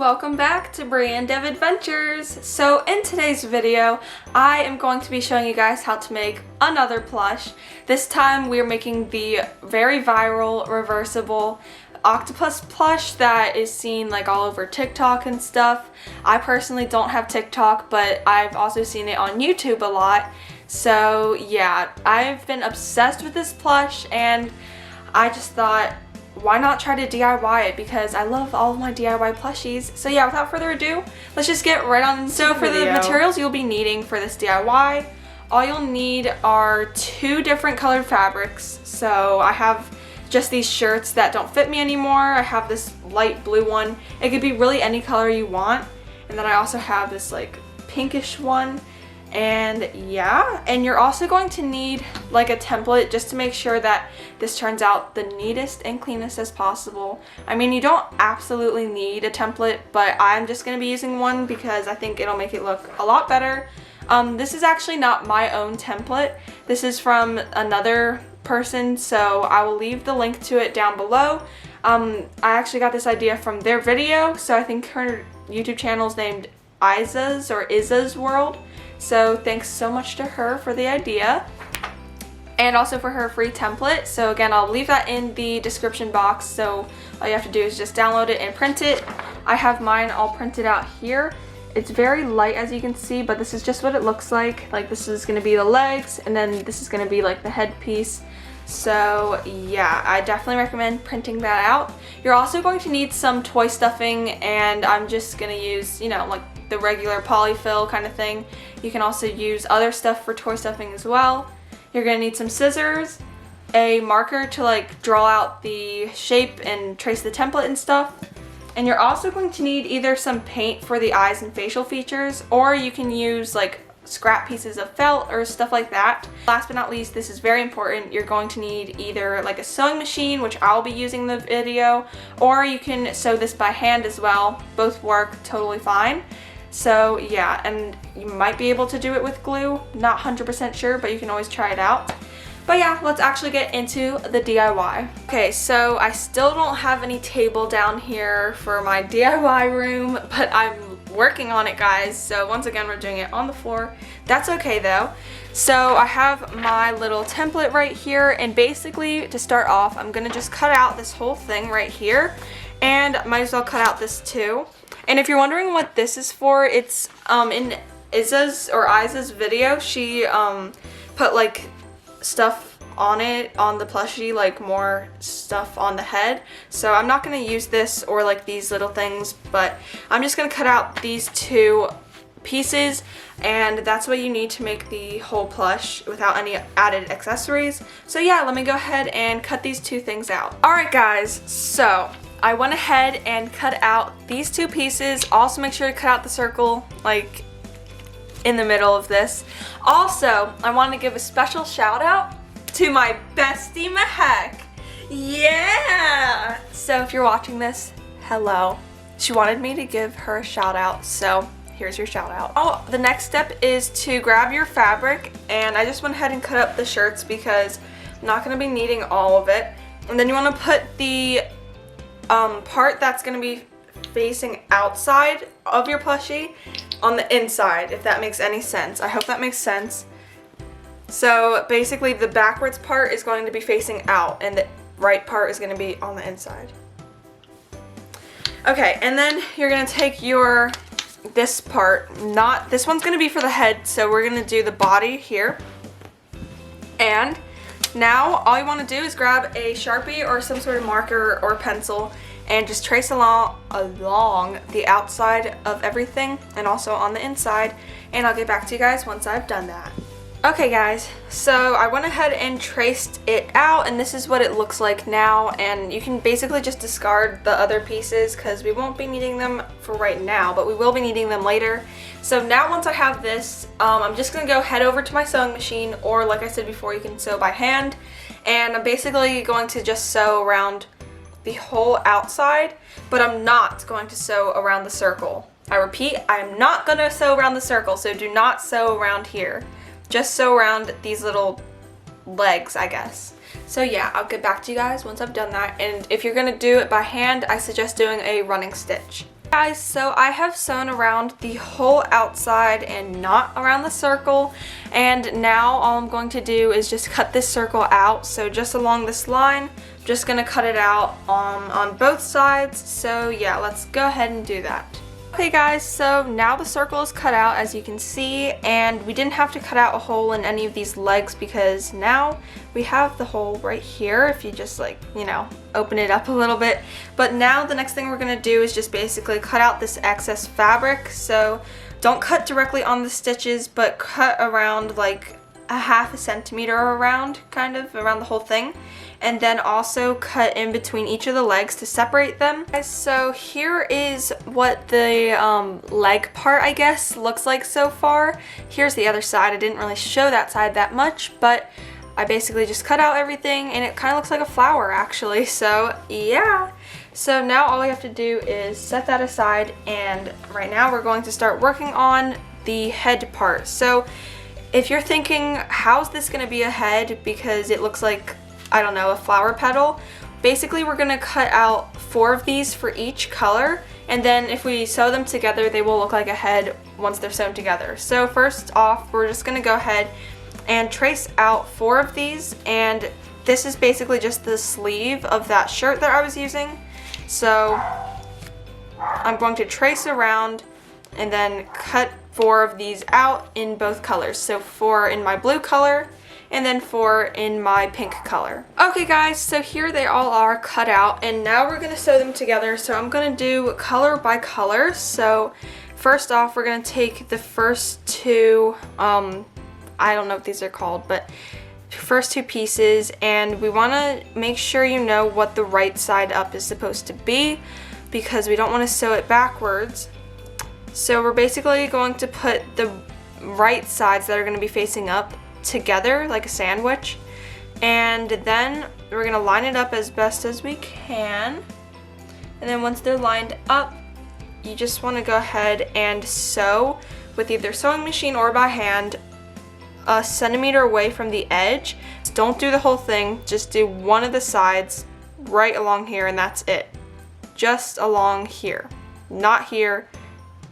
welcome back to Brand of Adventures. So in today's video, I am going to be showing you guys how to make another plush. This time we're making the very viral reversible octopus plush that is seen like all over TikTok and stuff. I personally don't have TikTok, but I've also seen it on YouTube a lot. So yeah, I've been obsessed with this plush and I just thought, why not try to DIY it, because I love all of my DIY plushies. So yeah, without further ado, let's just get right on into the video. For the materials you'll be needing for this DIY, all you'll need are 2 different colored fabrics. So I have just these shirts that don't fit me anymore. I have this light blue one. It could be really any color you want. And then I also have this like pinkish one. And yeah, and you're also going to need like a template just to make sure that this turns out the neatest and cleanest as possible. I mean, you don't absolutely need a template, but I'm just going to be using one because I think it'll make it look a lot better. This is actually not my own template. This is from another person, so I will leave the link to it down below. I actually got this idea from their video, so I think her YouTube channel is named Iza's World. So thanks so much to her for the idea and also for her free template. So again, I'll leave that in the description box. So all you have to do is just download it and print it. I have mine all printed out here. It's very light, as you can see, but this is just what it looks like. Like, this is going to be the legs, and then this is going to be like the headpiece. So yeah, I definitely recommend printing that out. You're also going to need some toy stuffing, and I'm just going to use, you know, like the regular polyfill kind of thing. You can also use other stuff for toy stuffing as well. You're going to need some scissors, a marker to like draw out the shape and trace the template and stuff. And you're also going to need either some paint for the eyes and facial features, or you can use like scrap pieces of felt or stuff like that. Last but not least, this is very important, you're going to need either like a sewing machine, which I'll be using in the video, or you can sew this by hand as well. Both work totally fine. So yeah, and you might be able to do it with glue, not 100% sure, but you can always try it out. But yeah, let's actually get into the DIY. Okay, so I still don't have any table down here for my DIY room, but I'm working on it, guys. So once again, we're doing it on the floor. That's okay though. So I have my little template right here, and basically to start off, I'm gonna just cut out this whole thing right here, and might as well cut out this too. And if you're wondering what this is for, it's in Iza's video, she put like stuff on it, on the plushie, like more stuff on the head. So I'm not going to use this or like these little things, but I'm just going to cut out these 2 pieces, and that's what you need to make the whole plush without any added accessories. So yeah, let me go ahead and cut these 2 things out. Alright guys, so I went ahead and cut out these 2 pieces. Also make sure to cut out the circle like in the middle of this. Also, I want to give a special shout out to my bestie Mahek. Yeah! So if you're watching this, hello. She wanted me to give her a shout out, so here's your shout out. Oh, the next step is to grab your fabric, and I just went ahead and cut up the shirts because I'm not going to be needing all of it. And then you want to put the part that's going to be facing outside of your plushie on the inside, if that makes any sense. I hope that makes sense. So basically the backwards part is going to be facing out and the right part is going to be on the inside. Okay, and then you're going to take this part, this one's going to be for the head, so we're going to do the body here. And now all you want to do is grab a Sharpie or some sort of marker or pencil and just trace along the outside of everything and also on the inside, and I'll get back to you guys once I've done that. Okay guys, so I went ahead and traced it out, and this is what it looks like now, and you can basically just discard the other pieces because we won't be needing them for right now, but we will be needing them later. So now once I have this, I'm just going to go head over to my sewing machine, or like I said before, you can sew by hand, and I'm basically going to just sew around the whole outside, but I'm not going to sew around the circle. I repeat, I am not going to sew around the circle, so do not sew around here. Just sew around these little legs, I guess. So yeah, I'll get back to you guys once I've done that, and if you're going to do it by hand, I suggest doing a running stitch. Guys, so I have sewn around the whole outside and not around the circle, and now all I'm going to do is just cut this circle out. So just along this line, I'm just going to cut it out on both sides. So yeah, let's go ahead and do that. Okay guys, so now the circle is cut out, as you can see, and we didn't have to cut out a hole in any of these legs because now we have the hole right here if you just open it up a little bit. But now the next thing we're going to do is just basically cut out this excess fabric. So don't cut directly on the stitches, but cut around like a ½ centimeter around, kind of around the whole thing. And then also cut in between each of the legs to separate them. So here is what the leg part, I guess, looks like so far. Here's the other side. I didn't really show that side that much, but I basically just cut out everything and it kind of looks like a flower actually. So yeah. So now all we have to do is set that aside, and right now we're going to start working on the head part. So if you're thinking, how's this going to be a head because it looks like, I don't know, a flower petal? Basically, we're going to cut out 4 of these for each color, and then if we sew them together, they will look like a head once they're sewn together. So first off, we're just going to go ahead and trace out 4 of these, and this is basically just the sleeve of that shirt that I was using. So I'm going to trace around and then cut 4 of these out in both colors. So 4 in my blue color and then 4 in my pink color. Okay guys, so here they all are cut out, and now we're gonna sew them together. So I'm gonna do color by color. So first off, we're gonna take the first 2, I don't know what these are called, but first 2 pieces, and we wanna make sure you know what the right side up is supposed to be because we don't wanna sew it backwards. So we're basically going to put the right sides that are going to be facing up together like a sandwich, and then we're going to line it up as best as we can. And then once they're lined up, you just want to go ahead and sew with either sewing machine or by hand a centimeter away from the edge. Don't do the whole thing, just do one of the sides right along here, and that's it. Just along here, not here.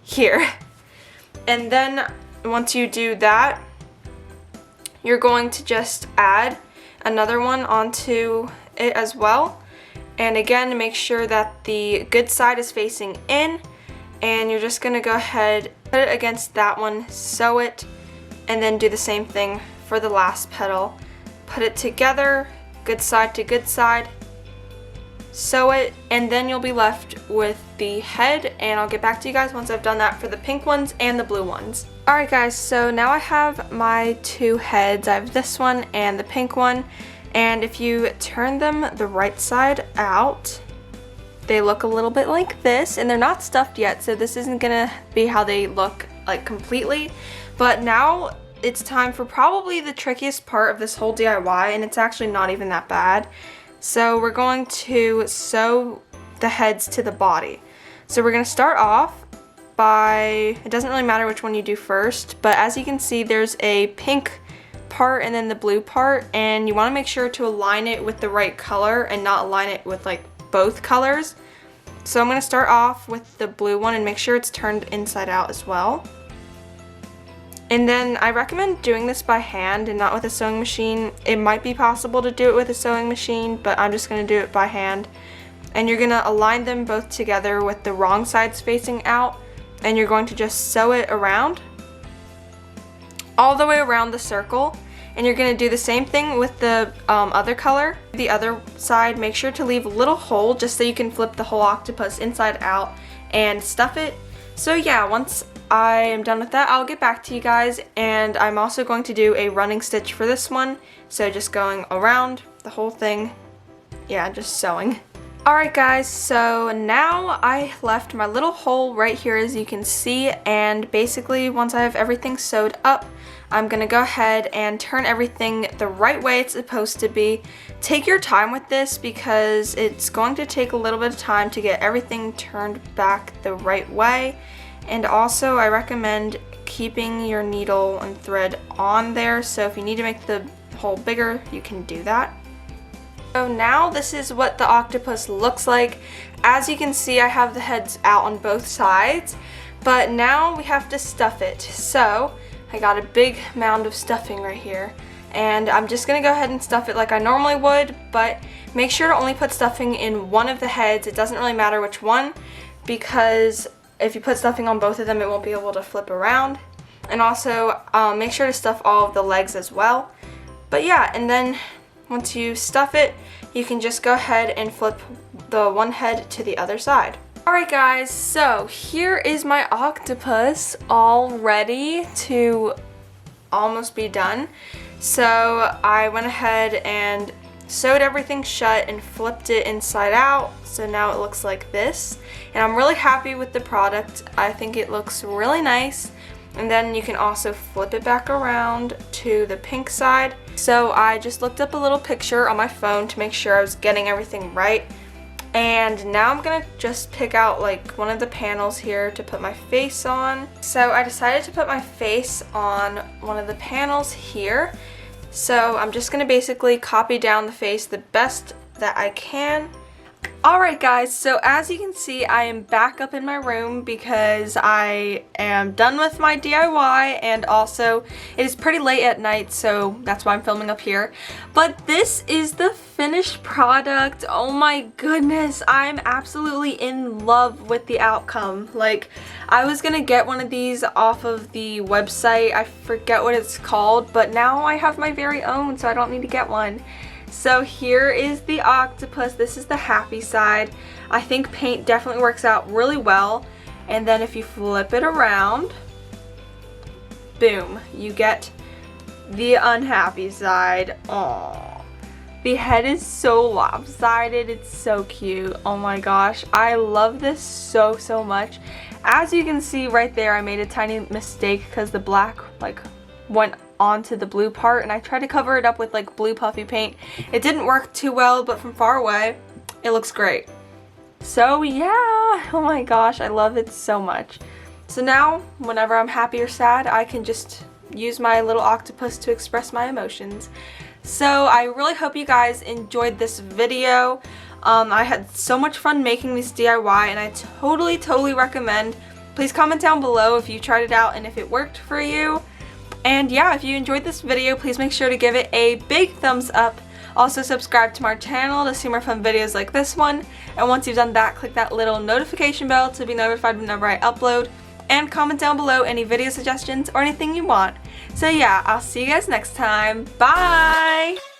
Here. And then once you do that, you're going to just add another one onto it as well. And again, make sure that the good side is facing in, and you're just gonna go ahead, put it against that one, sew it, and then do the same thing for the last petal. Put it together, good side to good side, sew it, and then you'll be left with the head, and I'll get back to you guys once I've done that for the pink ones and the blue ones. Alright guys, so now I have my 2 heads. I have this one and the pink one, and if you turn them the right side out, they look a little bit like this, and they're not stuffed yet, so this isn't gonna be how they look like completely. But now it's time for probably the trickiest part of this whole DIY, and it's actually not even that bad. So we're going to sew the heads to the body. So we're going to start off by, it doesn't really matter which one you do first, but as you can see, there's a pink part and then the blue part, and you want to make sure to align it with the right color and not align it with like both colors. So I'm going to start off with the blue one and make sure it's turned inside out as well. And then I recommend doing this by hand and not with a sewing machine. It might be possible to do it with a sewing machine, but I'm just going to do it by hand. And you're going to align them both together with the wrong sides facing out, and you're going to just sew it around all the way around the circle. And you're going to do the same thing with the other color. The other side, make sure to leave a little hole just so you can flip the whole octopus inside out and stuff it. So yeah, once I am done with that, I'll get back to you guys, and I'm also going to do a running stitch for this one, so just going around the whole thing, yeah, just sewing. Alright guys, so now I left my little hole right here as you can see, and basically once I have everything sewed up, I'm going to go ahead and turn everything the right way it's supposed to be. Take your time with this because it's going to take a little bit of time to get everything turned back the right way. And also I recommend keeping your needle and thread on there, so if you need to make the hole bigger, you can do that. So now this is what the octopus looks like. As you can see, I have the heads out on both sides, but now we have to stuff it. So I got a big mound of stuffing right here, and I'm just gonna go ahead and stuff it like I normally would, but make sure to only put stuffing in one of the heads. It doesn't really matter which one, because if you put stuffing on both of them, it won't be able to flip around. And also make sure to stuff all of the legs as well. But yeah, and then once you stuff it, you can just go ahead and flip the one head to the other side. Alright guys, so here is my octopus all ready to almost be done. So I went ahead and sewed everything shut and flipped it inside out, so now it looks like this. And I'm really happy with the product. I think it looks really nice. And then you can also flip it back around to the pink side. So I just looked up a little picture on my phone to make sure I was getting everything right. And now I'm gonna just pick out like one of the panels here to put my face on. So I decided to put my face on one of the panels here. So I'm just gonna basically copy down the face the best that I can. Alright guys, so as you can see, I am back up in my room because I am done with my DIY, and also it is pretty late at night, so that's why I'm filming up here. But this is the finished product. Oh my goodness, I'm absolutely in love with the outcome. Like, I was gonna get one of these off of the website, I forget what it's called, but now I have my very own, so I don't need to get one. So here is the octopus. This is the happy side. I think paint definitely works out really well. And then if you flip it around, boom, you get the unhappy side. Aww. The head is so lopsided. It's so cute. Oh my gosh. I love this so much. As you can see right there, I made a tiny mistake because the black like went onto the blue part, and I tried to cover it up with like blue puffy paint. It didn't work too well, but from far away it looks great. So yeah, oh my gosh, I love it so much. So now whenever I'm happy or sad, I can just use my little octopus to express my emotions. So I really hope you guys enjoyed this video. I had so much fun making this DIY, and I totally recommend. Please comment down below if you tried it out and if it worked for you. And yeah, if you enjoyed this video, please make sure to give it a big thumbs up. Also subscribe to my channel to see more fun videos like this one. And once you've done that, click that little notification bell to be notified whenever I upload. And comment down below any video suggestions or anything you want. So yeah, I'll see you guys next time. Bye!